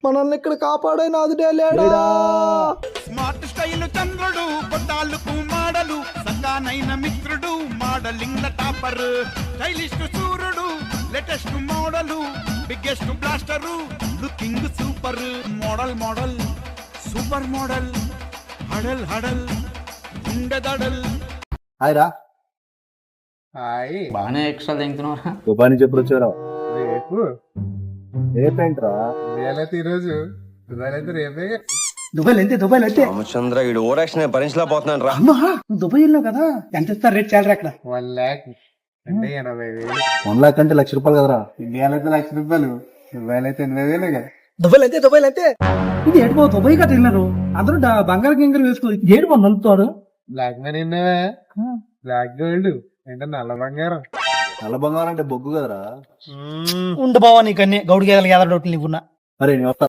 మనల్ని ఇక్కడ కాపాడే నాదుడే లేడా. స్మార్ట్ స్టైల్ చంద్రుడు కొట్టాలకు మాడలు సగానైన మిత్రుడు మోడలింగ్ టాపర్ స్టైలిష్ సూర్యుడు latest model biggest blaster looking super model model super model హడల్ హడల్ గుండెదడల్. హాయ్ రా. హాయ్. బాగానే ఎక్స్ట్రా తింటున్నారా? దుబాయ్ నుంచి ఎప్పుడు వచ్చారా? రేపు రేపేంట్రా? రియలైతే ఈరోజు దుబాయ్లైతే రేపే. దుబాయ్ అయితే రామచంద్ర ఈ ఓరాక్షన్ భరించలేకపోతున్నాను రా. అమ్మా నువ్వు దుబాయ్ వెళ్ళావు కదా, ఎంత ఇస్తారు రేట్ చాలరా అక్కడ? 1 lakh అంటే 80,000. 1 lakh అంటే ₹1,00,000 కదరా. ఇండియాలో అయితే ₹1,00,000, దుబాయ్లైతే 80,000 కదా. దుబాయ్ అయితే ఇది ఏడు బాబు, దుబాయ్ కదా వెళ్ళారు అందరూ బంగారు గింగరు వేసుకో. ఏడు బాబు నలుపుతాడు. బ్లాక్ మనీ ఉన్నావా? బ్లాక్ గోల్డ్ అంటే నల్ల బంగారం. నల్ల బంగారం అంటే బొగ్గు కదరా. ఉండు బావా నీకన్నీ గౌడి గేదలు ఎదర డౌట్లు నీకున్నా. అరే నేను వస్తా.